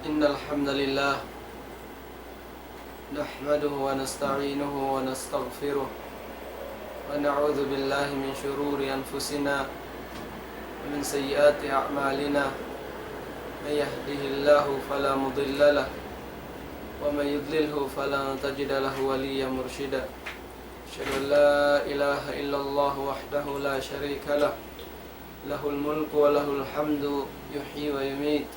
إن الحمد لله نحمده ونستعينه ونستغفره ونعوذ بالله من شرور أنفسنا ومن سيئات أعمالنا من يهده الله فلا مضل له ومن يضلله فلا تجد له وليا مرشدا أشهد أن لا إله إلا الله وحده لا شريك له له الملك وله الحمد يحيي ويميت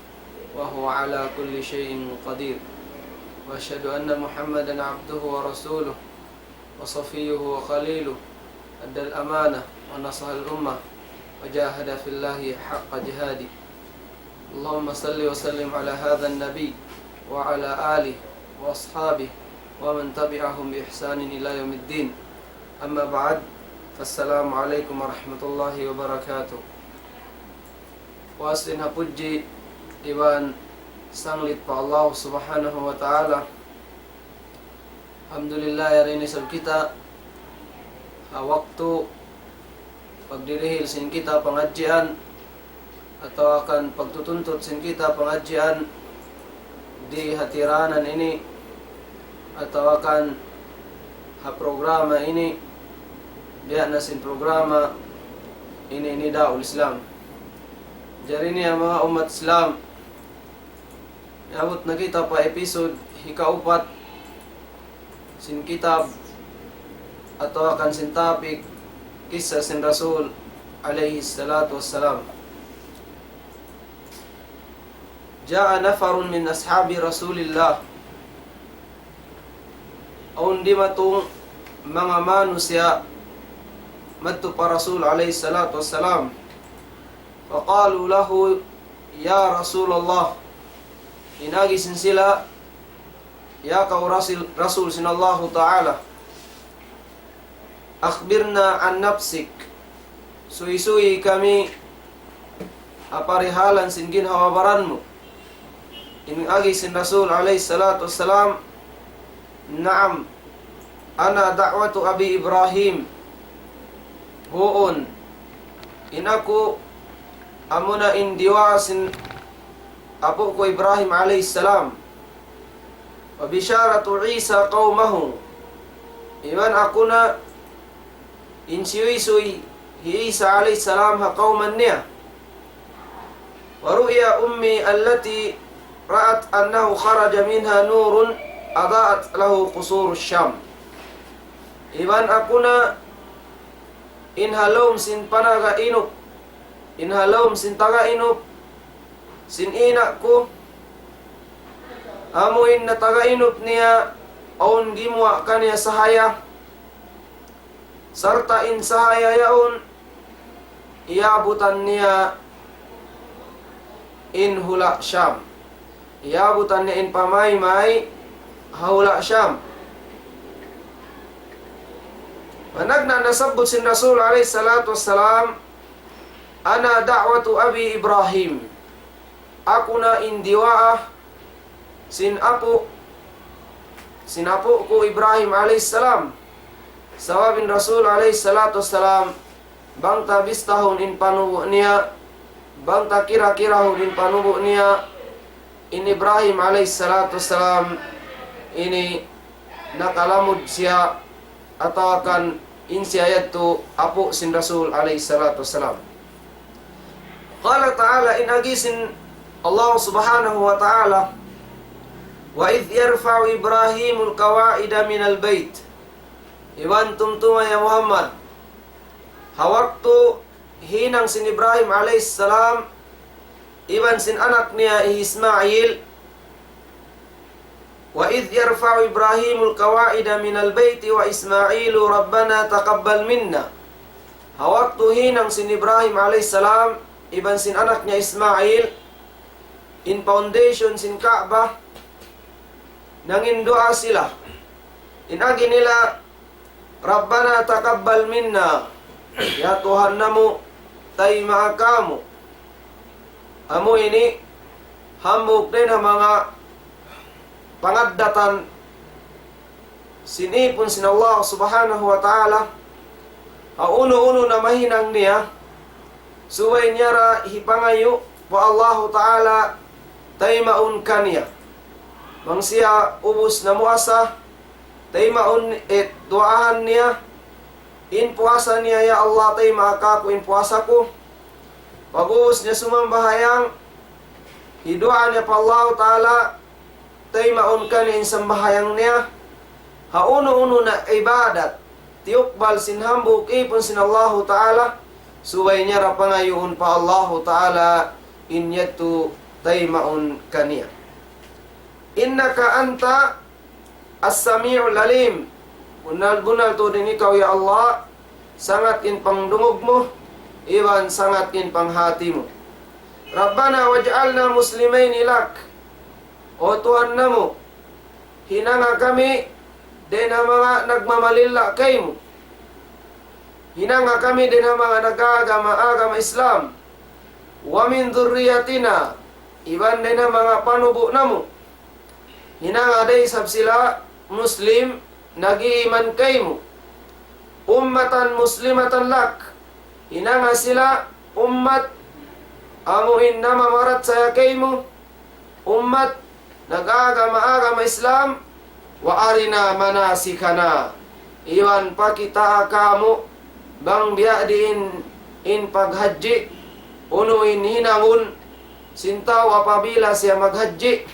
وهو على كل شيء قدير وأشهد أن محمدا عبده ورسوله وصفيه وخليله أدى الأمانة ونصح الأمة وجاهد في الله حق جهاده اللهم صل وسلم على هذا النبي وعلى آله وأصحابه ومن تبعهم بإحسان إلى يوم الدين أما بعد فالسلام عليكم ورحمة الله وبركاته. Wasin hapuji iwan sanglit pa Allah subhanahu wa ta'ala. Alhamdulillah hari ini sab kita waktu pagdirihil sin kita pengajian atau akan pagtutuntut sin kita pengajian di hatiranan ini atau akan programa ini dia nasin programa ini daul Islam. Jadi ini mga umat Islam, abot na kita pa episode ikaupat sin kitab atau akan sin topic kisah sin Rasul alaihi salatu wassalam. Ja'a nafarun min ashabi Rasulillah, aun di matong mga manusia madto pa Rasul alaihi salatu wassalam. Faqalu lahu ya Rasulullah, inagi sin sila ya kau Rasul sinallahu ta'ala, akhbirna an nafsik, suy-suy kami aparihalan sin ginhawabaranmu. Inagi sin Rasul alaihi salatu wassalam, na'am ana da'watu abi Ibrahim, huon inaku amuna indiwasin apo ko Ibrahim alayhi salam, wa bisyaratu Isa qaumahu, iman ako na insiwi-suy hi Isa alayhi salam ha qauman niya, wa ru'ya ummi allati ra'at annahu kharaja minha nurun adaat lahu qusur Syam, iman ako na inhalom sin panaga inup, inhalom sin taga inup sin ina ko amuin na taga inup niya aun gimwa kaniya sahaya sarta in sahaya yaon iabutan niya in hula Syam, iabutan niya in pamaymay hula Syam. Managna nasabot sin Rasul alaihi salatu wassalam, ana da'watu abi Ibrahim, aku na indiwaah sin apo ko Ibrahim alayhis salam. Sawabin Rasul alayhis salatu wassalam, bangta bistahun in panubo niya, bangta kira-kirahun in panubo niya, in Ibrahim alayhis salatu wassalam ini nakalamod siya atau akan insiyayat to apo sin Rasul alayhis salatu wassalam. Qala ta'ala, inagisin Allah subhanahu wa ta'ala, wa idh yarfa'u Ibrahimul qawa'ida minal bait, iwan tumtuma ya Muhammad, hawaktu hinang sin Ibrahim alayhis salam iwan sin anak niya Ismail, wa idh yarfa'u Ibrahimul qawa'ida minal bait wa Ismailu rabbana taqabbal minna, hawaktu hinang sin Ibrahim alayhis salam iban sin anak niya Ismail in foundation sin Kaabah, nangin doa sila inagi nila rabbana taqabbal minna, ya Tuhan namu tay maakamu amo ini hamuk din ang mga pangaddatan sinipon sin Allah subhanahu wa ta'ala, uno-uno na mahinang niya suway niya ra hipangayo wa Allah ta'ala tay maun kaniya. Mang siya ubos na muasa, tay maun duaan niya, in puasa niya, ya Allah, tay maakaku in puasa ko. Pag-ubos niya sumambahayang, hidua niya pa Allah Ta'ala, tay maun kaniya in sambahayang niya, hauno-uno na ibadat, tiukbal sinhambuk ipon sin Allah Ta'ala, suway niya rapangayuon pa Allah Ta'ala, inyatu tay maun kaniya. Innaka anta as-sami'ul alim. Bunal-bunal to din ikaw, ya Allah, sangat in pangdungog mo, iwan sangat in panghati mo. Rabbana waj'alna muslimain ilak. O Tuhan namo, hinanga kami din ang mga nagmamalila kay mo. Hinanga kami din ang mga nag-agama Islam. Wa min dhurriyatina, iban din ang mga panubo namo. Hinanga day sab sila Muslim, nag-iiman kay mo. Ummatan muslimatan lak, hinanga sila ummat amuhin na mamarat sa kay mo. Ummat nag-agama Islam, wa arina manasikana, iwan pa kita kamo bang biadin in paghaji, unuin hinangun sintaw apabila siya maghaji.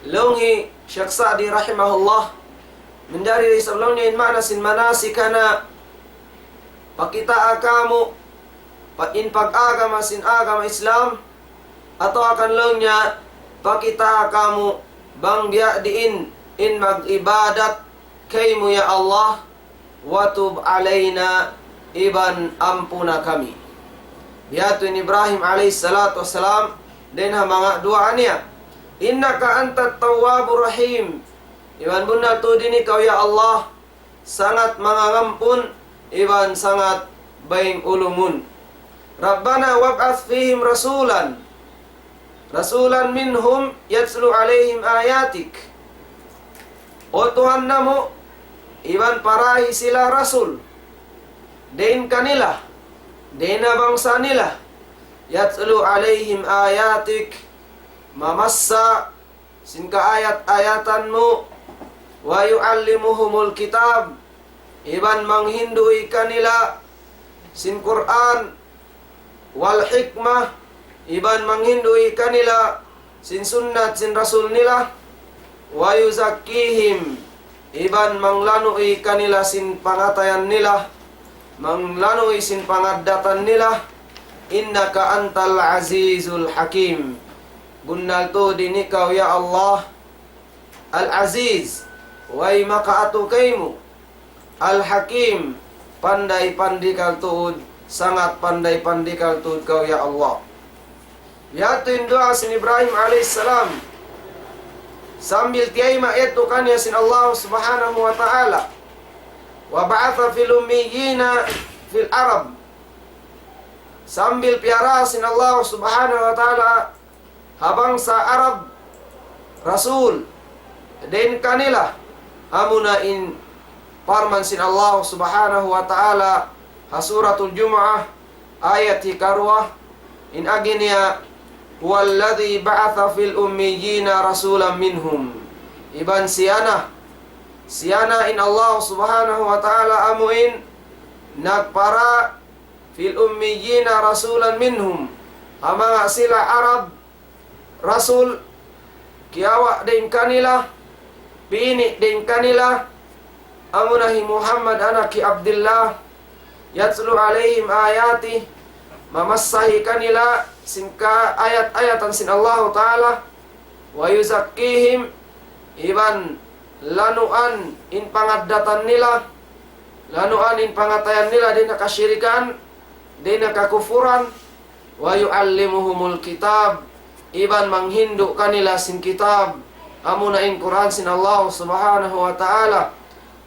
Lunghi Syekh Sa'di rahimahullah mendari sebelum niya in mana sin manasikana, pakita kamo in pag-agama sin agama Islam, atau akan lengnya pakita kamu bang dia diin in mag-ibadat kay mo, ya Allah, watub alaina, iban ampuna kami. Biatun Ibrahim alaihis salatu wassalam din ha mga dua niya, innaka antat tawwabur rahim, iban bunal to din ikaw, ya Allah, sangat mga ngampun, iban sangat baing ulumun. Rabbana wab'ath fihim rasulan minhum yatslu alaihim ayatik. O Tuhan namo, iban parahi sila rasul din kanila, din na bangsa nila, yatslu alaihim ayatik, mamassa sin kaayat-ayatan mo, wa yu'allimuhumul kitab, iban manghindui kanila sin Quran, wal hikmah, iban manghindui kanila sin sunnat sin rasul nila, wa yuzakkihim, iban manglanui kanila sin pangatayan nila, manglanui sin pangadatan nila. Innaka antal azizul hakim. Gunnal to din ikaw, ya Allah, al-aziz, way makaatu kaymo, al-hakim, pandai-pandikal tuod, sangat pandai-pandikal tuod kau, ya Allah. Yatuin doa sin Ibrahim alaihissalam, sambil tiay maeto kanya sin Allah subhanahu wa ta'ala, wa ba'atha fil ummiyina fil Arab, sambil piara sin Allah subhanahu wa ta'ala habang sa Arab Rasul din kanila, amuna in parman sin Allah subhanahu wa ta'ala hasuratul Jumu'ah ayat hikarwa in aginia, huwalladhi ba'atha fil ummiyina rasulan minhum, iban siyana in Allah subhanahu wa ta'ala amuin nagpara fil ummiyina rasulan minhum, amanga sila Arab rasul, kiawa din kanila, pini din kanila, amunahi Muhammad anaki Abdullah, yatslu alaihim ayati, mamassahi kanila sinka ayat-ayatan sin Allah Ta'ala, wa yuzakkihim, iban lanuan in pangadatan nila, lanuan in pangatayan nila din nakasyirikan, din nakakufuran, wa yu'allimuhumul kitab, iban manghindu kanila sin kitab, amuna in Quran sin Allah subhanahu wa ta'ala,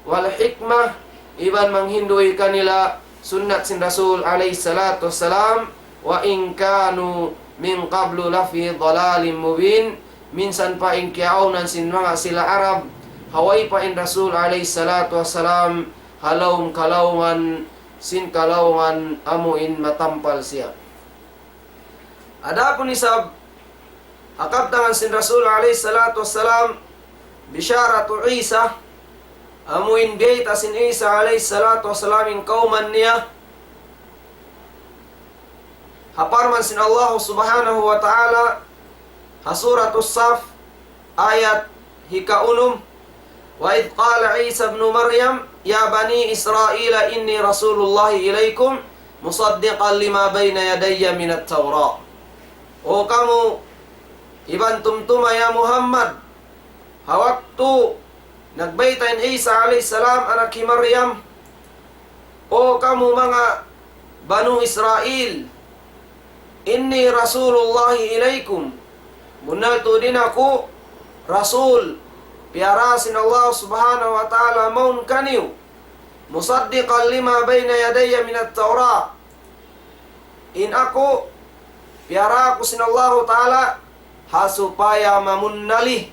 wal hikmah, iban manghindui kanila sunnat sin Rasul alaihi salatu wassalam, wa in kanu min qablu lafi dhalalim mubin, minsan pa in kiaunan sin mga sila Arab, haway pa in Rasul alaihi salatu wassalam, halawm kalawngan sin kalawngan amuin matampal siya. Adapun isab Akabtangan sin Rasul alayhi salatu wassalam bisyaratu Isa amuin biyayta sin Isa alayhi salatu wassalam in kauman niya haparman sin Allah subhanahu wa ta'ala hasuratus Saf ayat hikaunum wa idh qala Isa ibn Maryam ya bani Israila inni rasulullahi ilaikum musaddiqan lima bayna yadayya minat Tawra. O kamu iban tumtuma ya Muhammad, hawaktu nagbaitain Isa alayhi salam anak ni Maryam. O kamu mga Banu Israel, inni rasulullahi ilaikum, munaltu din ako rasul piarasin Allah subhanahu wa ta'ala maun kaniu musaddiqan lima bayna yadayya minat Tawra. In ako piara ko sin Allah ta'ala hasupaya mamunnali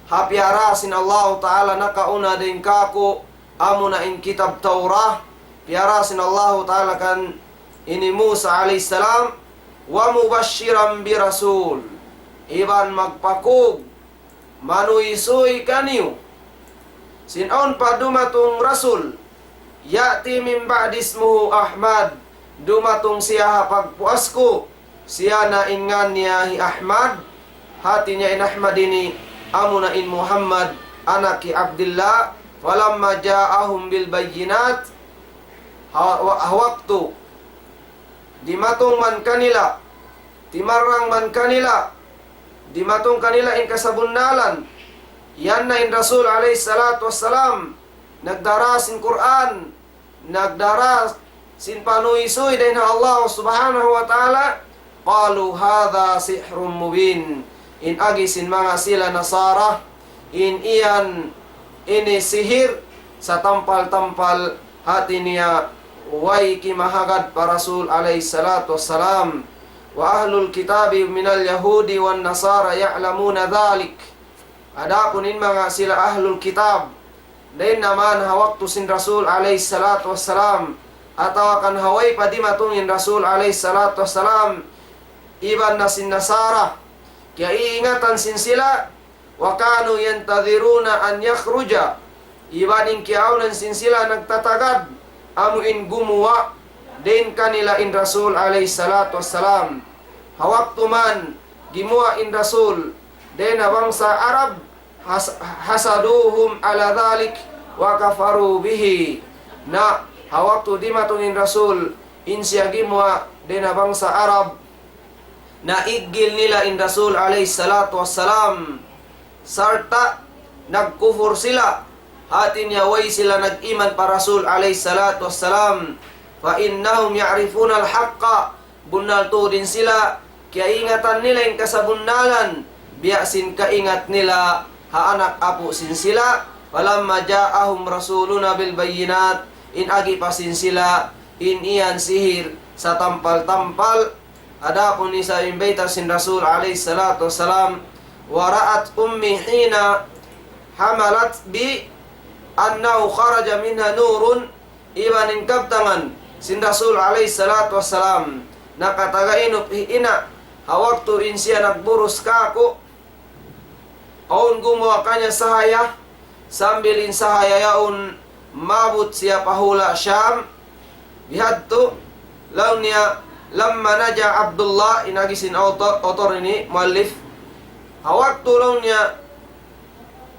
hapiara sin Allah ta'ala nakauna din kako amuna in kitab Taurah piara sin Allah ta'ala kan ini Musa alayhi salam wa mubashiran bi rasul iban magpakog manuisuy kaniu sinon pa dumatong rasul yati min ba'dismuhu Ahmad dumatong siya pagpuasko siya na ingan niya hi Ahmad hati niya in Ahmad ini amuna in Muhammad anak ki Abdullah walamma ja'ahum bil bayyinat hawaktu dimatong man kanila timarang man kanila dimatong kanila in kasabunnalan yan na in Rasul alayhi salatu wassalam nagdara sin Quran nagdara sin panuisoy din Allah subhanahu wa ta'ala qalu hadha sihrun mubin in agisin mga sila Nasara in iyan ini sihir sa tampal-tampal hati niya way kimahagad pa Rasul alayhi salatu wassalam wa ahlul kitabi minal yahudi wan nasara ya'lamuna dhalik. Adapun in mga sila ahlul kitab din naman hawaktu sin Rasul alayhi salatu wassalam atawa kan haway pa di matungin Rasul alayhi salatu wassalam iban na sin Nasara kaya iingatan sin sila wa kanu yantadhiruna an yakhruja ibaning kiaunan sin sila nagtatagad amuin gumuwa din kanila in Rasul alayhi salatu wassalam hawaktu man gimuwa in Rasul din na bangsa Arab hasaduhum ala dhalik wa kafaru bihi na hawaktu di matungin Rasul in siya gimuwa din na bangsa Arab na igil nila in Rasul alayhi salatu wassalam sarta nagkufur sila hati niya way sila nag-iman pa Rasul alayhi salatu wassalam fa innahum ya'rifuna al-haqqa bunal to din sila kaya ingatan nila in kasabunnalan biyasin kaingat nila haanak apo sin sila falamma ja'ahum rasuluna bil bayyinat in agi pasin sila in iyan sihir sa tampal-tampal. Adapun isa imbaitar sin Rasul alayhi salatu wassalam wara'at ummi hina hamalat bi annahu kharaja minha nurun ibanin kabtangan sin Rasul alayhi salatu wassalam nakatagainop ina hawaktu in siya nagburus kako aun gumawa kanya sahaya sambil in sahaya yaun mabut siya pahula Syam bihadto law niya lamma naja Abdullah inagisin autor ini muallif hawaktu law niya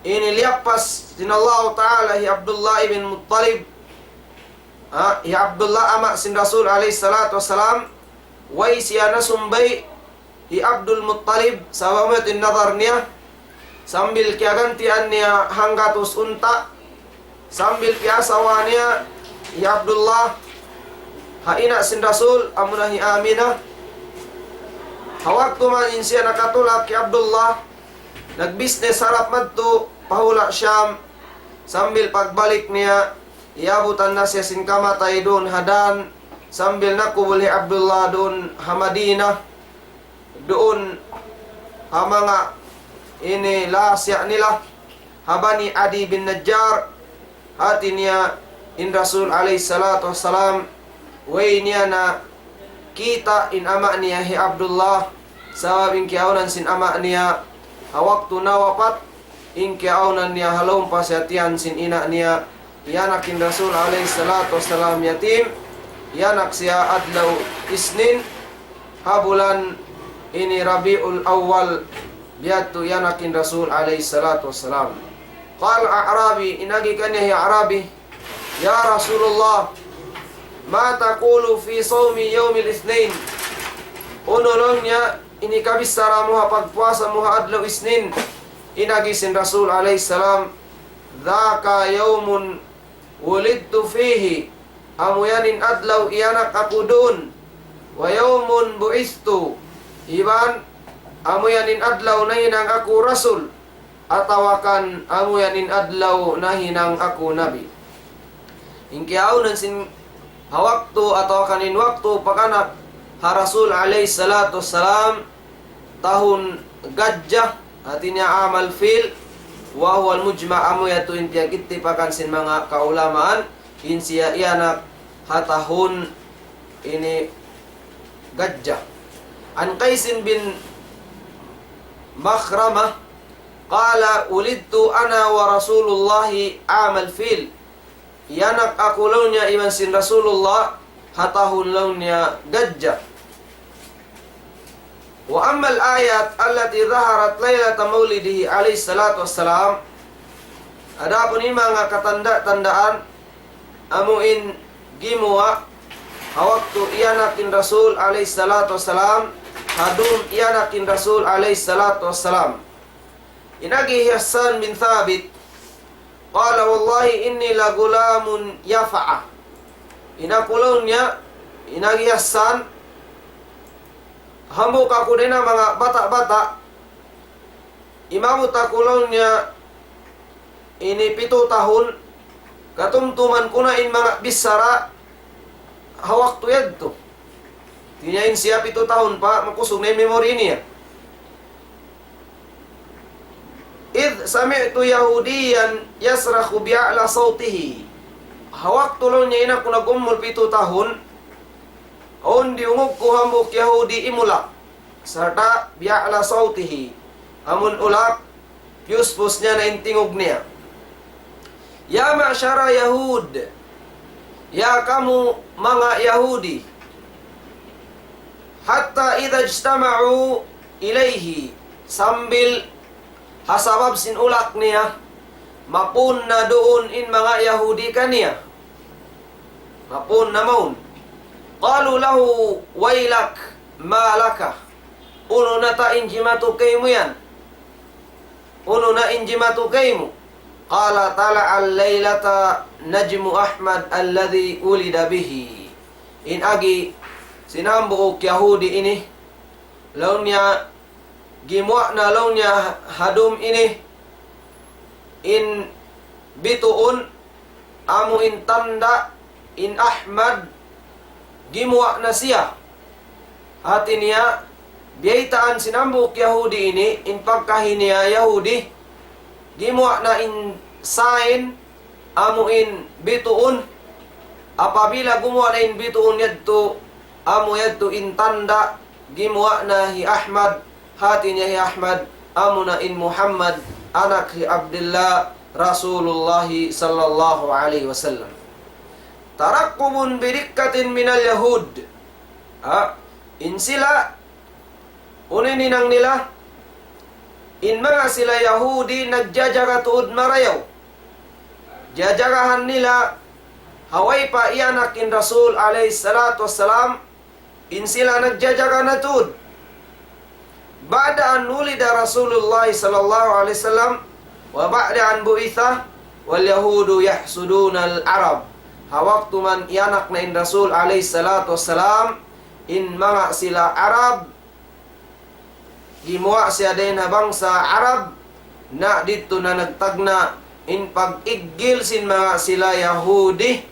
ini liapas sin Allah ta'ala hi Abdullah ibn Muttalib hi Abdullah ama sin Rasul alayhi salatu wassalam way siya nasumbay hi Abdul Muttalib sa wamatin nazar niya sambil kiagantian niya hanggatus unta sambil kiasawa niya hi Abdullah haina sin Rasul amuna hi Aminah hawaktu man in siya nakatulak ki Abdullah nagbisnes harap madto pahula Syam sambil pagbalik niya iabutan na siya sin kamatay doon hadan sambil nakubul hi Abdullah doon Hamadina doon ha mga ini lasya nila habani Adi bin Najjar hati niya in Rasul alayhi salatu wassalam way niya na kita in ama niya hi Abdullah sabab inkiaunan sin ama niya hawaktu na wapat inkiaunan niya halom pasyatian sin ina niya yanakin Rasul alaihi salatu wassalam yatim yanak siya adlaw isnin habulan ini Rabiul Awal biatu yanakin Rasul alaihi salatu wassalam. Qal a'rabi inagi kanya ya Arabi ya Rasulullah ma taqulu fi sawmi yaumil itsnain unolongnya ini kabisara muha pagpuasa muha adlaw isnin inagi sin Rasul alaihi salam dzaka yaumun wulidtu fihi amuyanin adlaw iyanak aku dun wa yaumun buistu iban amuyanin adlaw nahinang aku rasul atawakan amuyanin adlaw nahinang aku nabi. Ingkiaunan sin hawaktu atawakan in waktu pakanak ha Rasul alaihi salatu wassalam tahun gajah artinya amal fil wa huwa al-mujma' amu yatu intiya kittipakan sin mga kaulamaan insiya iyanak hatahun ini gajah. An Qaisin bin Makhramah qala ulidtu ana wa Rasulullahi amal fil iyanak aku launya iman sin Rasulullah hatahun launya gajah. Wa ammal ayat allati dhaharat lailata maulidihi alaihi salatu wassalam adapun ini mga katanda-tandaan amuin gimua hawaktu iyanakin Rasul alaihi salatu wassalam hadum iyanakin Rasul alaihi salatu wassalam inagi Hassan bin Thabit qala wallahi inni la gulamun yafa'a inakulaunya inagi Hassan hambuk aku dena mga bata-bata imamu takulaunya ini 7 tahun katumtuman kunain mga bisara hawaktu yadto tinyain siya 7 tahun pa makusog na yung memory niya idh sami'tu yahudiyan yasrakhu bi'a'la sawtihi hawaktu lo niya ina kuna gumul 7 tahun on diungog ko hambuk Yahudi imulak serta bi'a'la sawtihi amun ulak pius-pus niya na intingog niya ya ma'syara Yahud ya kamu mga Yahudi hatta idha ijtama'u ilaihi sambil hasabab sin ulak niya mapun na doon in mga Yahudi kaniya mapun na maun qalu lahu wailak malaka uno na ta injimatu kaymu yan uno na injimatu kaymu qala tala'al laylata najmu Ahmad alladhi ulida bihi in agi sinambuok Yahudi ini launya gimwa na launya hadum ini in bituun amu in tanda in Ahmad gimwa na siya hati niya biyaitaan sinambuk Yahudi ini in pagkahiniya Yahudi gimwa na in sign amu in bituun apabila gumwa na in bituun yadto amu yadto in tanda gimwa na hi Ahmad hati niya hi Ahmad amu na in Muhammad anak hi Abdullah Rasulullah sallallahu alaihi wasallam tarakkumun birikkatin minal Yahud in sila unininang nila in mga sila Yahudi nagjajaga tuod marayaw jajagahan nila haway pa iyanak in Rasul alayhi salatu wassalam in sila nagjajaga na tuod ba'da an nulida Rasulullah sallallahu alaihi wasallam wa ba'da an bu'itha wal Yahudu yahsuduna al-Arab hawaktu man iyanak na in Rasul alayhi salatu wassalam in mga sila Arab gimuwa siya din na bangsa Arab na dito na nagtagna in pag-igil sin mga sila Yahudi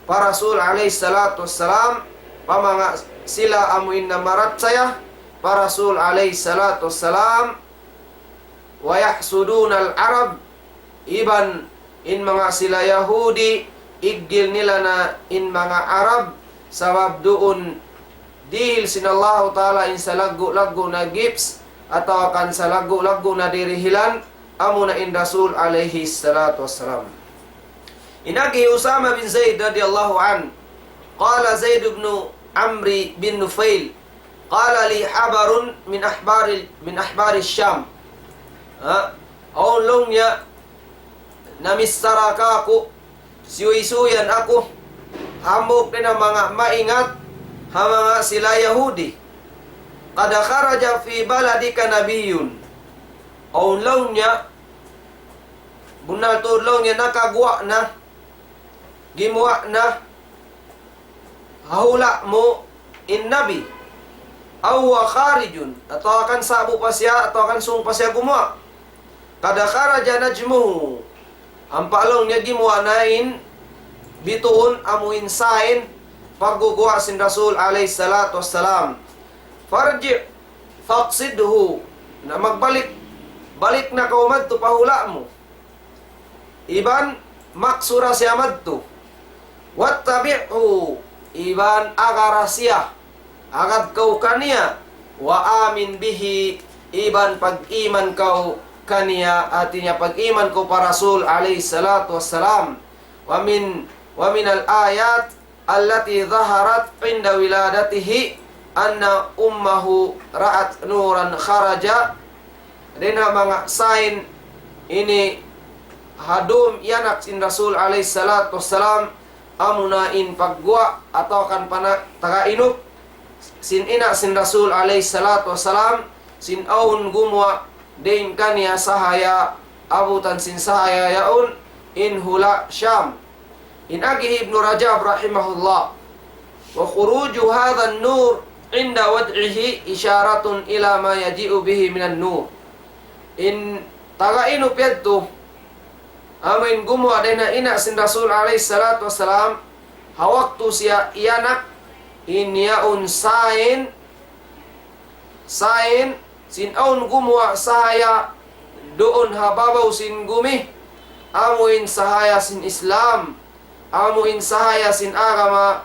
pa Rasul alayhi salatu wassalam pa mga sila amuin na marat saya pa Rasul alayhi salatu wassalam wa yahsuduna al-Arab iban in mga sila Yahudi igil nila na in mga Arab sabab doon dihil sinallahu ta'ala in sa lagu-lagu na gips atau akan sa lagu-lagu na dirihilan amo na in Rasul alaihi salatu wassalam. Inagi Usama bin Zaid radhiyallahu an qala Zaid ibn Amri bin Nufail qala li habarun min ahbari Syam. Aulong niya namistaraka ako, siyuy-suyan ako, hamok din ang mga maingat, mga sila Yahudi. Kada kharaja fi baladika nabiyun. Aulong niya, bunal tulong niya nakagwa na, gimuwa na, hahula mo in nabi. Awa kharijun, atau akan sabu pa siya, atau akan sung pa siya gumawa. Kada kharaja najmuhu, ang paalong niya gimuwa nain, bituon amuin sain, pagguguwa sin Rasul alayhi salatu wassalam. Farji faqsidhu, na balik na kaumad to pahula mo. Iban maksura siya madto. Wattabi'hu, iban agara siya, agad kau kaniya, wa amin bihi, iban pag-iman kau kaniya, artinya pag-iman ko pa Rasul alayhi salatu wassalam. Wa min al-ayat allati zaharat inda wiladatihi anna ummahu ra'at nuran kharaja. Din mga sign ini hadum yanak sin Rasul alayhi salatu wassalam amunain pagguwa atau kan pana tagainuk sin ina sin Rasul alayhi salatu wassalam sin aun gumwa din kaniya sahaya abutan sin sahaya yaun in hula Syam. In agihi Ibnu Rajab rahimahullah wa khuruju hadha an-nur inda wad'ihi isyaratun ila ma yaji'u bihi minan nur. In tagainu piadto amin gumwa din na ina sin Rasul alayhi salatu wassalam hawaktu siya iyanak in yaun sain sin aun gumwa sahaya doon hababaw sin gumi amuin sahaya sin Islam, amuin sahaya sin agama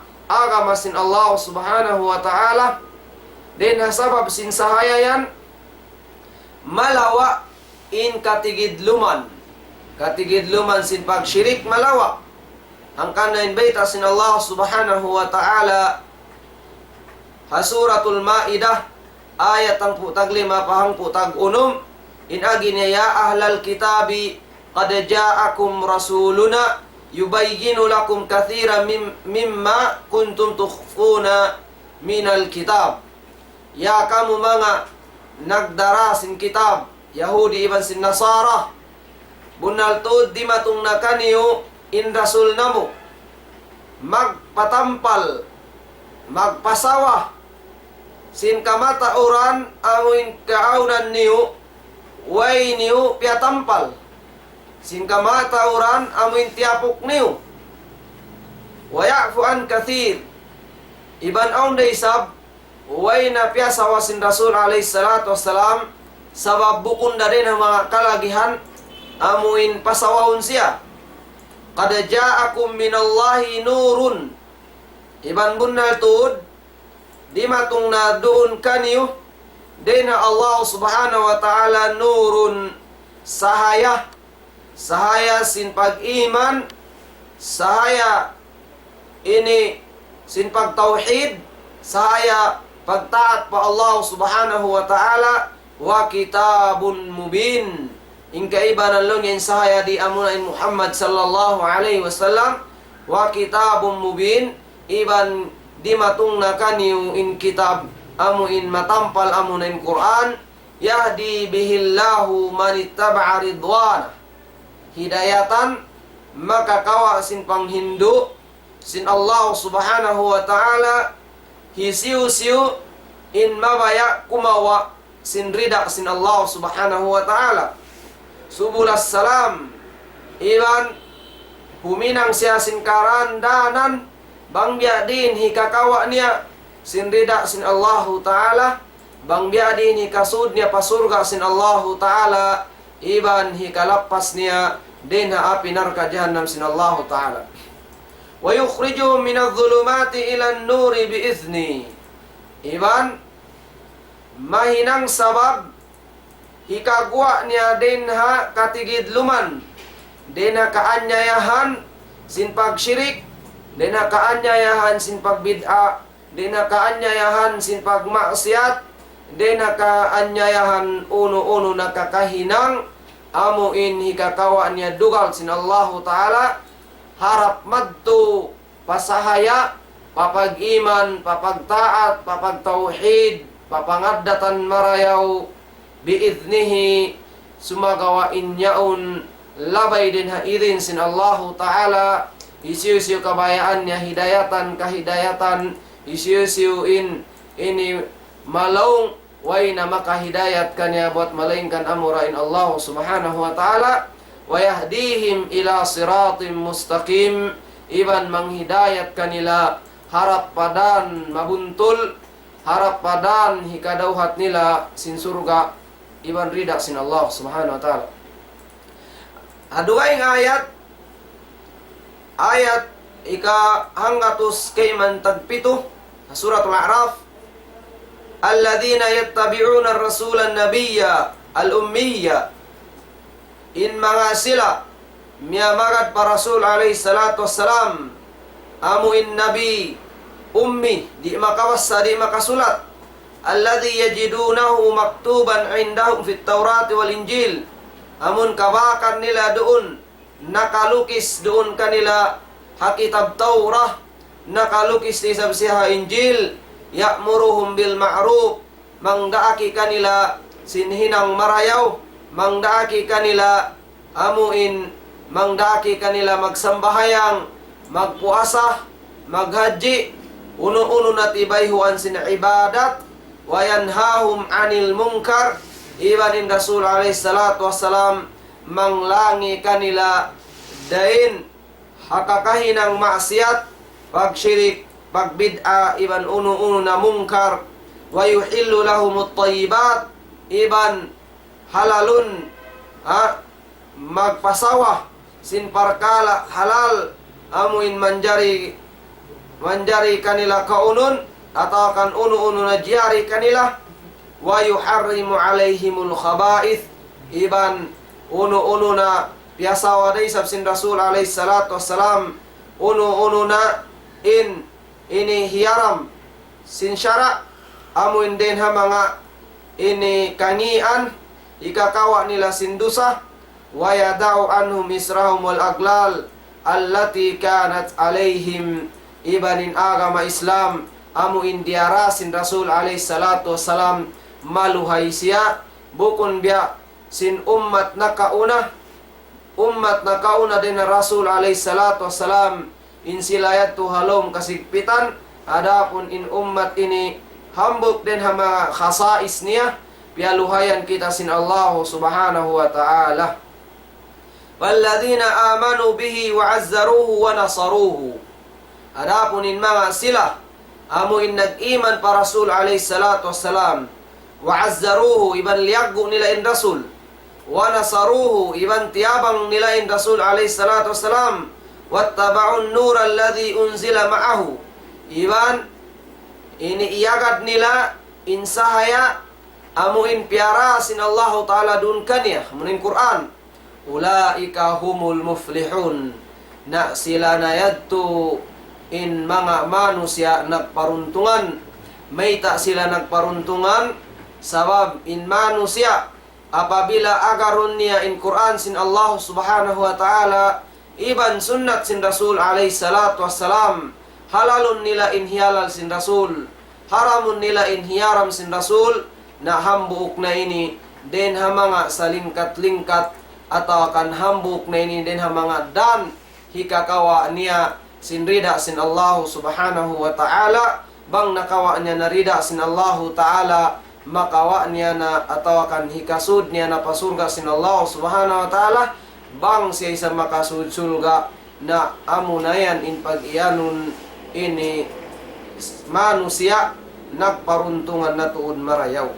sin Allah subhanahu wa ta'ala. Din hasabab sin sahaya yan malawa in katigidluman sin pagsyirik malawa ang kanain baita sin Allah subhanahu wa ta'ala hasuratul Maidah ayat ang putag 5 pahang putag 6 in agi niya ya ahlal kitabi qad ja'akum rasuluna yubayyinu lakum kathira mimma kuntum tukhfuna minal kitab. Ya kamu mga nagdara sin kitab Yahudi iban sin Nasara bunal tuod di matung na kaniyo in rasul namo magpatampal magpasawa sin kamata uran amuin kaaunan niyo way niyo piatampal sin kamata uran amuin tiapok niyo wayafu an kathir iban aun day sab way na piasawa sin Rasul alayhi salatu wassalam sabab bukun na rin ang mga kalagihan amuin pasawahon siya. Qad ja'akum minallahi nurun iban bunnal tuod di matung na doon kaniyo din na Allah subhanahu wa ta'ala nurun sahaya sin pag-iman, sahaya ini sin pagtauhid, sahaya pagtaat pa Allah subhanahu wa ta'ala wa kitabun mubin in kaibanan long yan sahaya di amunain Muhammad sallallahu alaihi wasallam wa kitabun mubin iban di matung na kaniyo in kitab amuin matampal amunain Quran yahdi bihillahu manittaba'a ridwana hidayatan maka kawa sin panghindu sin Allah subhanahu wa ta'ala hisiu-siu in mabaya kumawa sin rida sin Allah subhanahu wa ta'ala subulas salam iban huminang siya sin karandanan bangbiya din hikakawa niya sin rida sin Allah ta'ala bangbiya din hikasud niya pasurga sin Allah ta'ala iban hikalapas niya din ha api narka jahannam sin Allah ta'ala wa yukhrijuhum minadh-dhulumati ila an-nuri bi'izni Iban mahinang sabab hikagwa niya din ha katigidluman, din ha kaanyayahan sin pagsyirik, din ha kaanyayahan sin pagbid'a, din ha kaanyayahan sin pagmaksiyat, din ha kaanyayahan uno-uno na kakahinang amuin hikakawa niya dugal sin Allahu Ta'ala harap madto pasahaya, papag-iman, papagtaat, papagtauhid, papangaddatan marayaw biidnihi sumagawain yaun labay din hairin sin Allahu Ta'ala isiu-siu kabayaan niya hidayatan kahidayatan isiu-siuin ini malaung way na makahidayat kanya buat malainkan amurain Allah Subhanahu wa Ta'ala wa yahdihim ila siratim mustaqim, iban manghidayat kanila harap padan mabuntul, harap padan hikadauhat nila sin surga, iban rida sin Allah Subhanahu wa Ta'ala. Aduay nga ayat ika hanggatus kay man tagpito suratul A'raf, alladhina yattabi'una ar-rasulan nabiyya al-ummiyya, in mga sila miyamagad pa Rasul alayhi salatu wassalam, amuin nabi ummi, di makawasa, di makasulat, alladhi yajidunahu maktuban indahum fit Tawrat wal Injil, amun kabakan nila doon, nakalukis doon kanila hakitab Taurah, nakalukis di sabsiha Injil, ya'muruhum bil ma'ruf, mangdaaki kanila sinhinang marayaw, mangdaaki kanila amuin, mangdaaki kanila magsambahayang, magpuasa, maghaji, uno-uno na tibayhuan sin ibadat, wayanhahum anil munkar, ibanin Rasul alaihi salatu wassalam manglangi kanila dain hakakahinang maksiat, pagsyirik, pagbid'a, iban uno-uno na munkar, wa yuhillu lahumut tayyibat, iban halalun magpasawa sin parkala halal, amuin manjari kanila kaunun atau kan uno-uno na jari kanila, wa yuharrimu alaihimul khaba'ith, iban uno-uno na piasawa day sabsin Rasul alaihi salatu wassalam, uno-uno na ini hiyaram sin syara, amuin din ha mga ini kangian ikakawa nila sin dusa, wa yada'u anhum israhum wal aglal allati kanat alaihim, ibanin agama Islam amuin diara sin Rasul alaihi salatu wassalam maluhay siya bukun biya sin ummat na kauna din na Rasul alaihi salatu wassalam insilayat tu halom kasigpitan, adapun in ummat ini hambuk din ha mga khasais niya, pialuhayan kita sin Allah Subhanahu wa Ta'ala. Walladhina amanu bihi wa azzaruhu wa nasaruhu, adapun in mga sila amuin nag-iman pa Rasul alaihi salatu wassalam, wa azzaruhu iban liyagu nila in Rasul, wa nasaruhu iban tiabang nila in Rasul alaihi salatu wassalam, wattaba'un nur alladhi unzila ma'ahu, iban iniiyagad nila insahaya amuin piara sin Allah Ta'ala dun kanya munin Quran, ulaika humul muflihun, na sila na yadto in mga manusia nagparuntungan, may ta sila nagparuntungan sabab in manusia apabila agaron niya in Quran sin Allah Subhanahu wa Ta'ala, iban sunnat sin Rasul alaihi salatu wassalam, halalun nila in hialal sin Rasul, haramun nila in hiyaram sin Rasul, na hambuuk na ini den ha mga salingkat-lingkat atau akan hambuk na ini den ha mga dan hikakawa niya sin rida sin Allah Subhanahu wa Ta'ala, bang nakawa niya na rida sin Allah Ta'ala, makawa niya na atau akan hikasud niya na pasurga sin Allah Subhanahu wa Ta'ala, bang siya isa makasud sulga na amunayan in pag-iyanun ini manusia nagparuntungan na tuod marayaw.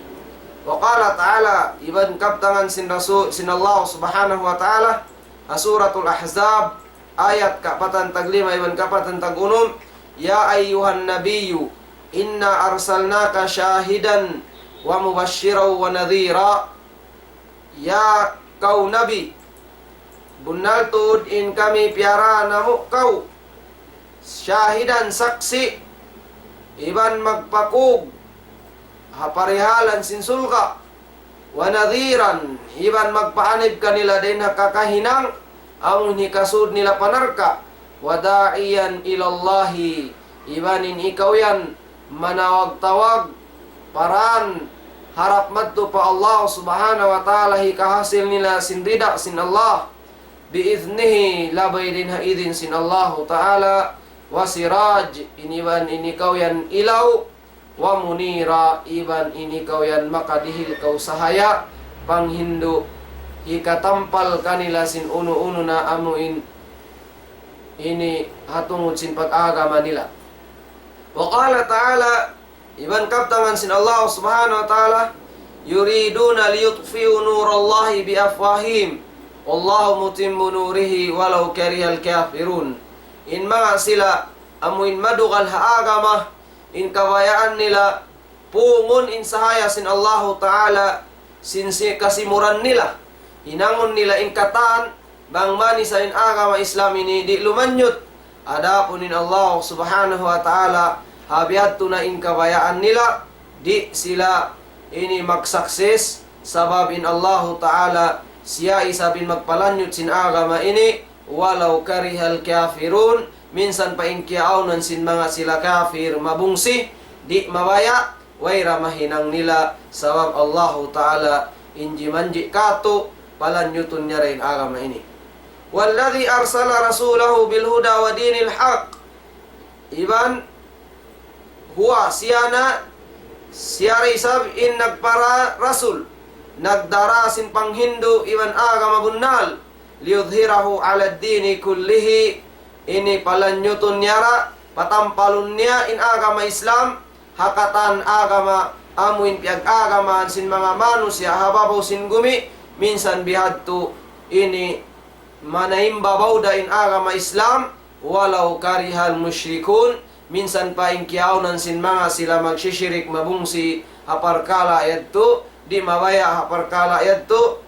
Wa qala ta'ala, iban kaptangan sin Rasul sin Allah Subhanahu wa Ta'ala suratul Ahzab ayat kapatan taglima iban kapatan tagunum, ya ayyuhan nabiyyu inna arsalnaka syahidan wa mubasysyiran wa nadhira. Ya kau nabi, bunnal tud in kami piara namu kau syahidan saksi iban magpakug haparihalan sin sulka wa nadhiran iban magpaanib kanila din kakahinang ang nikasud nila panarka wa da'iyan ilallahi ibanin ikaw yan manawag-tawag paran harap madto pa Allah subhanahu wa ta'ala hikahasil nila sinrida sin Allah biiznihi labay din haidin sin Allah ta'ala wa siraj iniban inikaw yan ilaw wa munira iban inikaw yan makadihil kau sahaya panghindu hikatampal kanila sin uno-uno na amuin ini hatungod sin pag-agama nila. Wa qala ta'ala iban kaptangan sin Allah subhanahu wa ta'ala yuriduna liyutfi'u nurallahi biafwahim wallahu mutimmu nurihi walau karihal kafirun. In mga sila amuin madugal haagama in kabayaan nila pungon in sahaya sin Allah ta'ala sin kasimuran nila inangon nila in katan bang mani sa in agama Islam ini di lumanyot adapun in Allah subhanahu wa ta'ala habiadto na in kabayaan nila di sila ini magsakses sabab in Allah ta'ala siya isabin magpalanyot sin agama ini walau karihal kafirun minsan pa in kiaunan sin mga sila kafir mabungsi di mabaya wayra mahinang nila sabab Allah ta'ala inji manji kato palanyuton niya rin agama ini. Walladhi arsala rasulahu bilhuda wa dinil haq iban huwa siyana siyara isab in nagpara rasul nagdarasin pang Hindu iban agama bunnal liyudhirahu ala dini kullihi ini palanyuton niyara patampalun niya in agama Islam hakatan agama amuin piag agamaan sin mga manusia hababaw sin gumi minsan bihadto ini manaimbabaw da in agama Islam walau karihal musyrikun minsan pa in kiaunan sin mga sila magsisyirik mabungsi haparkala yadto di mabaya haparkala yadto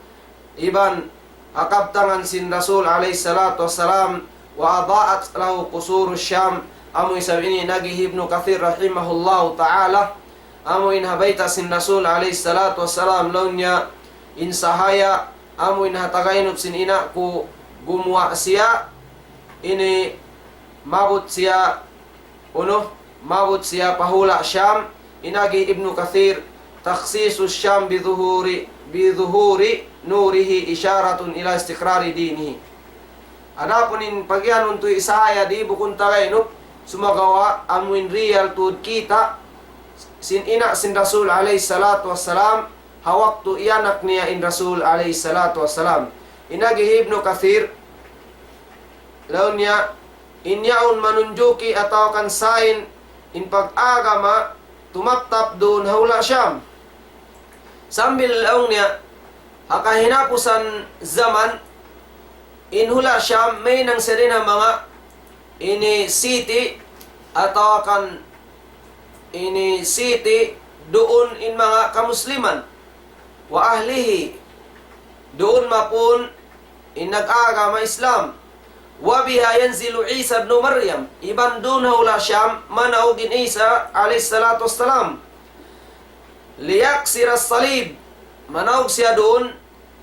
iban akabtangan sin Rasul alayhi salatu wassalam wa adaat lahu qusur Syam amoy sabi ini nagi Ibnu Katsir rahimahullahu ta'ala amoy habayta sin Rasul alayhi salatu wassalam launya in sahaya amoy hatagainot sin ina ku gumwa siya ini mabut siya mabut siya pahula Syam inagi Ibnu Katsir takhsisus Syam bidhuhuri nurihi isyaratun ila istiqrari dinihi. Adapun in pagyan untuk isaya di bukun tagay no sumagawa amuin real tud kita sin ina sin Rasul alayhi salatu wassalam hawaktu iyanak niya in Rasul alayhi salatu wassalam inagi Ibnu Katsir launya inyaun manunjuki atau kan sain in pag-agama tumaptap doon hawla Syam sambil launya hakahinapusan zaman in hula Syam may nang serena mga ini city atau kan ini city doon in mga kamusliman wa ahlihi doon mapun in nag-agama Islam wa biha yanzilu Isa ibn Maryam iban doon hula Syam manaugin Isa alayhi salatu wassalam liyaksir as-salib manaug siya doon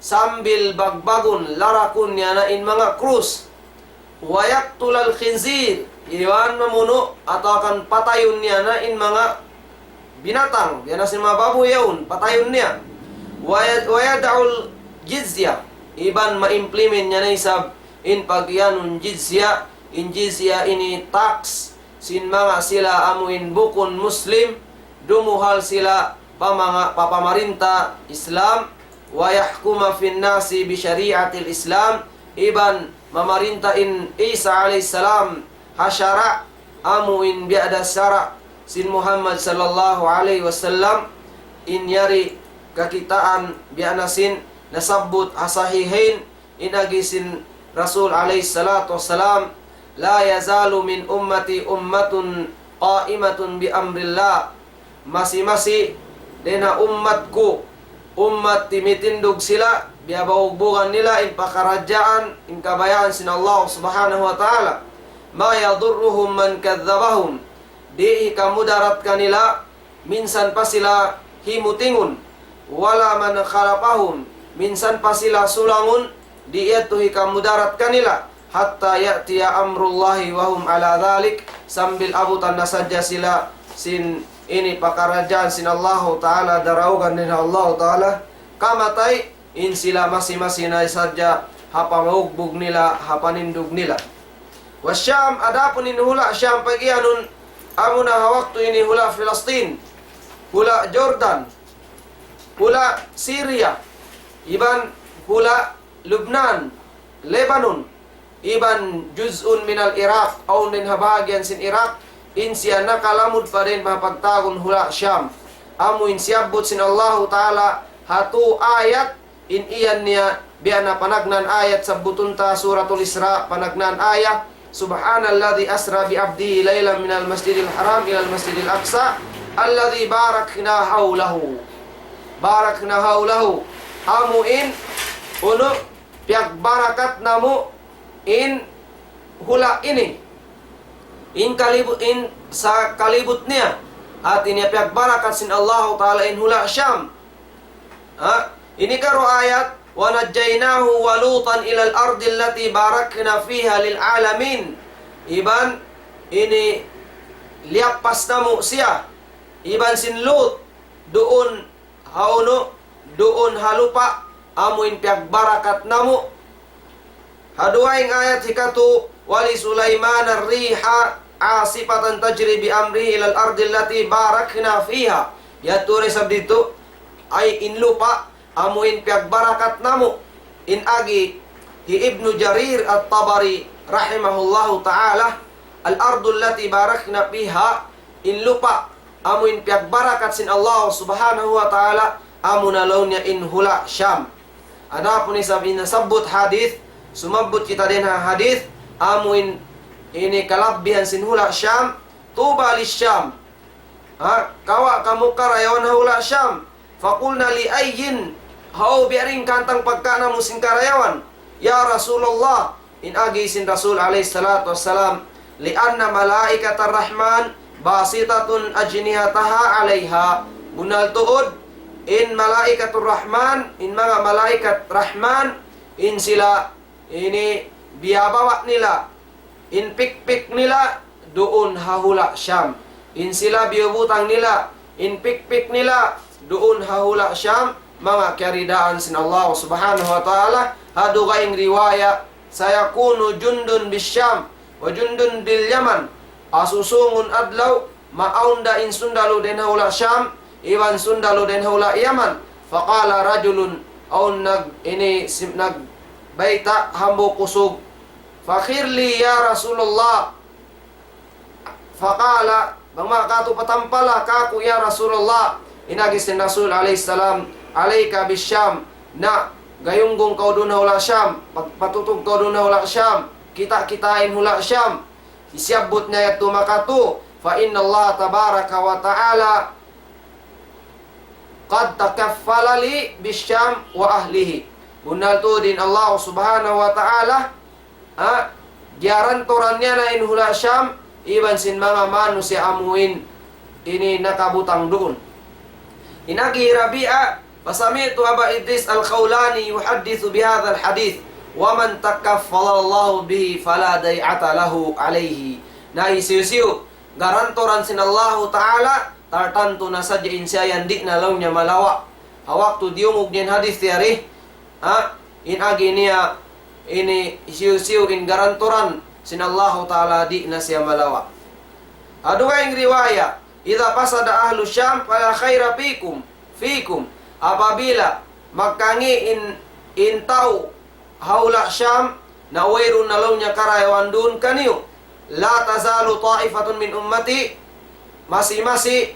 sambil bagbagon larakun niya na in mga krus wayaktul al-khinzir iwan mamuno atau akan patayon niya na in mga binatang yan na sin mga baboy yun patayon niya wayada'ul jizya iban ma-implement niya na isab in pagyanun jizya in jizya ini tax sin mga sila amuin bukon muslim dumuhal sila papamarinta Islam wa yahkuma fin nasi bi syari'atil Islam iban mamarinta in Isa alayhi salam hasyara amuin bi'ada syara sin Muhammad sallallahu alaihi wasallam in yari kakitaan bi'anasin nasabut asahihin inagisin Rasul alaihi salatu wassalam la yazalu min ummati ummatun qa'imatun bi amrillah. Masi-masi dena ummatku, umat timitindog sila biabawugbugan nila in pakarajaan in kabayaan sin Allah subhanahu wa ta'ala. Ma yadurruhum man kadzabahum, di ikamudarat kanila minsan pa sila himutingun. Wala man khalapahum, minsan pa sila sulangun, di ito ikamudarat kanila. Hatta ya'tiya amrullahi wahum ala dhalik, sambil abutan na sadya sila sin ini pakarajaan sin Allah Ta'ala, daraugan din Allah Ta'ala, kamatay in sila masi-masi na sadya hapamaugbog nila, hapanindog nila. Wasyam, adapun in hula Syam pagianun amuna hawaktu ini hula Filistin, hula Jordan, hula Syria, iban hula Lubnan, Lebanon, iban juz'un minal Iraq, au din habahagian sin Iraq, in siya nakalamud pa rin mapagtagon hula Syam. Amo in siyabot sin Allah Ta'ala hatu ayat in iyan niya biya na panagnan ayat sa butunta suratul Isra, panagnan ayat subhanalladzi asra bi abdihi laylan minal masjidil haram ilal masjidil aqsa alladzi barakna haulahu. Barakna haulahu. Amo in uno piag barakat namu in hula ini. In sa kalibut niya at ini piag barakat sin Allah Ta'ala in hula Syam. Ini karo ayat wa najjaynahu wa lutan ilal ardi allati barakna fiha lil alamin. Iban ini liapas namu siya, iban sin Lut doon hauno doon halupa amuin piag barakat namu. Haduaing ayat hikatu wali Sulaiman ar-riha asifatan tajri bi amrihi ilal ardi allati barakna fiha. Ya ture sabdito ay inlupa amuin piag barakat namu. In agi hi Ibnu Jarir at-Tabari rahimahullahu ta'ala, al ardu allati barakna fiha, inlupa amuin piag barakat sin Allah subhanahu wa ta'ala amuna launya in hula Syam. Adapun isabi nasabut hadith, sumabut kita din ha hadith amuin ini kalabbihan sin hula Syam, tuba li Syam. Kawa kamu karayawan hula Syam. Fakulna li ayyin, hau biaring kantang pagkana musin karayawan. Ya Rasulullah, in agi sin Rasul alaihi salatu wassalam, li anna malaikat ar-Rahman basitatun ajnihataha alaiha. Bunal tuod, in malaikatur Rahman, in mga malaikat Rahman, in sila ini biyabawa nila, in pikpik nila doon hahula Syam. In sila biyubutang nila, in pikpik nila doon hahula Syam, mga karidaan sin Allah subhanahu wa ta'ala. Hadu kaing riwaya sayakunu jundun bisyam wa jundun bil Yaman, asusungun adlaw maunda in sundalu den hahula Syam, iwan sundalu den hahula Yaman. Faqala rajulun aw nag baita hambo kusog, fakhirli ya Rasulullah. Faqala, bang makatu patampala kaku ya Rasulullah. Inagis ni Rasul alaihi salam, alaika bisyam, na gayunggong kau dun hula Syam, patutog kau dun hula Syam, kita-kitain hula Syam. Isyabut na yato makatu, fa inna Allah tabaraka wa ta'ala qad takaffala li bisyam wa ahlihi. Bunal tu din Allah subhanahu wa ta'ala giarantorannya na in hula Syam, iban sin mga manusia amuin ini nakabutang doon. Inagi Rabi'a, fasami'tu Aba Idris al-Khawlani yuhaddithu bihadha al-hadith, wa man takaffala Allah bihi fala day'ata lahu alayhi. Na isiusiu garantoran sin Allah ta'ala tartanto na sadya insyayan di na law niya malawa. Hawaktu diumog niyan hadith tiyari, inagi niya ini isiusiu in garantoran sin Allah ta'ala di na siya malawa. Aduha yung riwaya, idza pasada ahlu Syam fala khaira fikum. Apabila magkangi in tau haula Syam, na wayron na law niya karayawan dun kaniyo, la tazalu ta'ifatun min ummati, masi-masi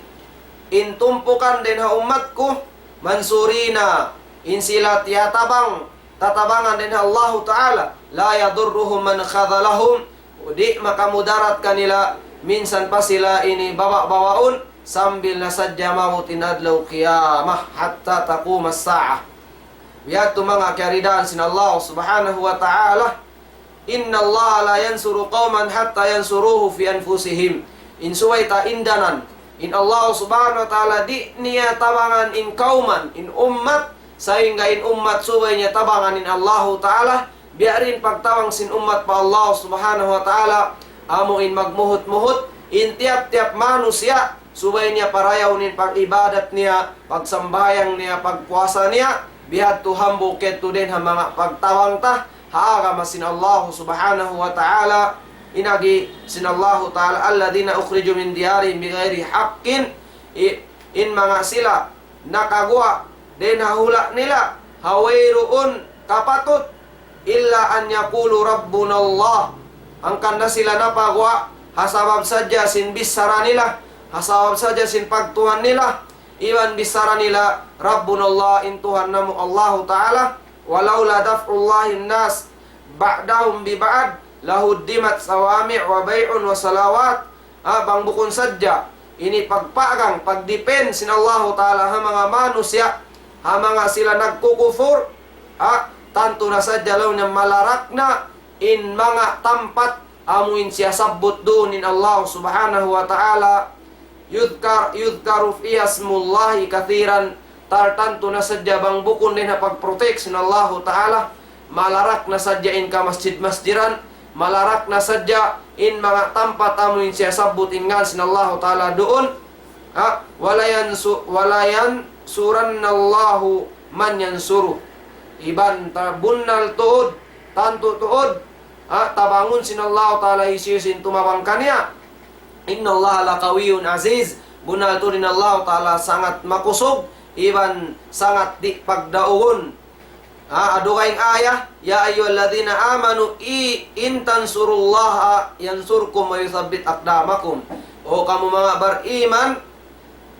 in tumpukan din ha umatku, mansurina in sila tatabangan din ha Allah Ta'ala, la yadurruhum man khadhalahum, di makamudarat kanila minsan pa sila ini bawa-bawaon sambil nasadya mautin adlaw qiyamah hatta taqumas sa'ah. Biyatu mga karidaan sin Allah subhanahu wa ta'ala, inna Allah la yansuru qauman hatta yansuruhu fi anfusihim. In suwaita indanan, in Allah subhanahu wa ta'ala di niya tabangan in kauman, in ummat, sehingga in ummat suway niya tabangan in Allah ta'ala, biarin pagtawang sin ummat pa Allah subhanahu wa ta'ala, amo in magmuhut-muhut, in tiap-tiap manusia, suway niya parayaw nin pag-ibadat niya, pagsambayang niya, pagpuasa niya, bihat tu hambo ketu din ha mga pagtawang ta, haaga masin Allah subhanahu wa ta'ala, inagi sin Allah ta'ala, alladhina ukhriju min diyarihim bighairi haqqin, in mga sila nakagwa, din hahula nila, hawairuun kapatut, illa an yakulu rabbuna Allah, ang kanda sila napagwa, hasabab sadya sin bisara nila, hasabab sadya sin pagtuhan nila, iwan bisara nila, Rabbunallah, in Tuhan namu Allah Ta'ala, walaula daf'ullahin nas ba'dahum biba'ad, lahuddimat sawami' wa bay'un wa salawat. Bang bukon sadya, ini pagpagang, pagdipen sin Allah Ta'ala ha mga manusia, ha mga sila nagkukufur, tanto na sadya law na malarak na, in mga tampat, amuin siya sabot doon in Allah Subhanahu wa Ta'ala, yudkaru fiha smullahi kathiran, tartanto na sadya bang bukon din na pagprotect sin Allah Ta'ala, malarak na sadya in ka masjid-masjiran, malarak na sadya in mga tampat amuin siya sabot ingan sin Allah Ta'ala doon, walayan surannallahu man yansuru, iban tabunnal tuod, tanto tuod, tabangun sin Allah Ta'ala isiusin tumabang kanya. Inna Allah laqawiyun aziz, bunal to din Allah Ta'ala sangat makusog, iban sangat di pagdaugon. Ado kaing ayah, ya ayyuhalladzina amanu in tansurullaha yansurkum wa yuthabbit aqdamakum. O kamu mga beriman,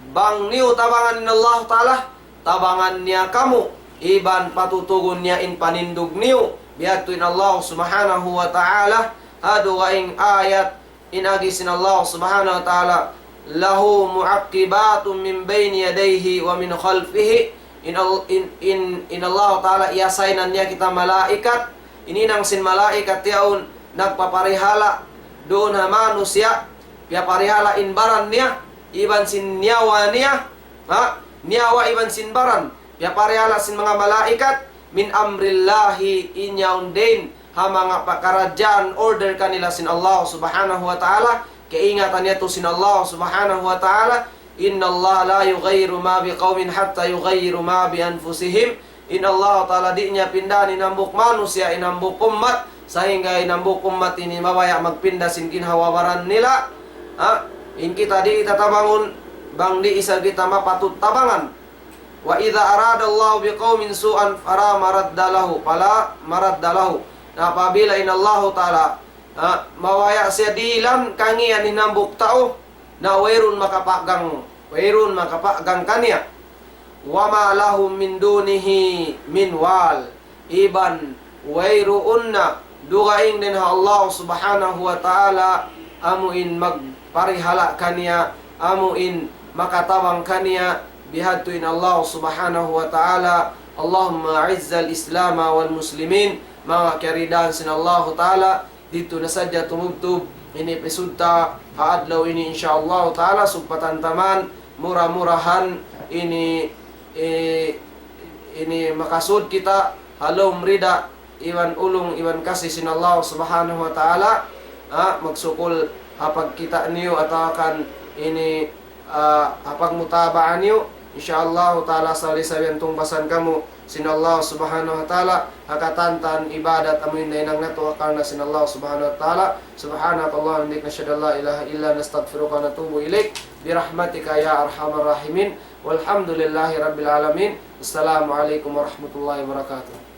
bang niyo tabangan ni Allah Ta'ala, tabangan niya kamu, iban patutugon niya in panindog niyo. Biyatuin Allah Subhanahu wa Ta'ala, ado kaing ayat, inagi sin Allah Subhanahu wa Ta'ala, lahu mu'aqibatun min bayni yadayhi wa min khalfihi, in Allah Ta'ala iasainan niya kita malaikat, ininang sin malaikat yaun nagpaparihala doon ha manusia, piyaparihala in baran niya, iban sin nyawa niya, nyawa iban sin baran, piyaparihala sin mga malaikat, min amrillahi inyaun din, ha mga pakarajaan order kanila sin Allah Subhanahu wa Ta'ala, kaingatan niya to sin Allah Subhanahu wa Ta'ala, inna Allah la yughayyiru ma biqaumin hatta yughayyiru ma bi anfusihim. Inna Allah Ta'ala di niya pinda ni nambuk manusia inambuk umat, sehingga inambuk umat ini mawaya magpinda sin kinhawawaran nila. In kita di tatabangun bang di isa kita mapatut tabangan. Wa idza arada Allah biqaumin su'an fara maraddalahu, pala maraddalahu. Na apabila inallah Ta'ala mawaya siya dilan kangian inambuk tao, na wairun makapagang kanya, wa ma lahum min dunihi min wal, iban wairuunna dugaing din ha Allah Subhanahu wa Ta'ala, amuin magparihala kanya, amuin makatawang kanya, bihatuin Allah Subhanahu wa Ta'ala. Allahumma izzal islama wal muslimin. Mga karidan sin Allah Ta'ala, dito na sadya tumubtub ini pesunta haadlaw ini insyaallah Ta'ala supatan taman murah-murahan ini makasud kita halom rida iwan ulung iwan kasih sin Allah Subhanahu wa Ta'ala, magsukul hapag kita niyo atau akan ini hapag mutabaan niyo insyaallah Ta'ala salisabihan tungbasan kamu sin Allah Subhanahu wa Ta'ala, hakatantan ibadat amin na inang nato karna sin Allah Subhanahu wa Ta'ala. Subhanakallah wa nasyhadu la ilaha illa nastaghfiruka wa natubu ilaik birahmatika ya arhamar rahimin walhamdulillahi rabbil alamin. Assalamualaikum warahmatullahi wabarakatuh.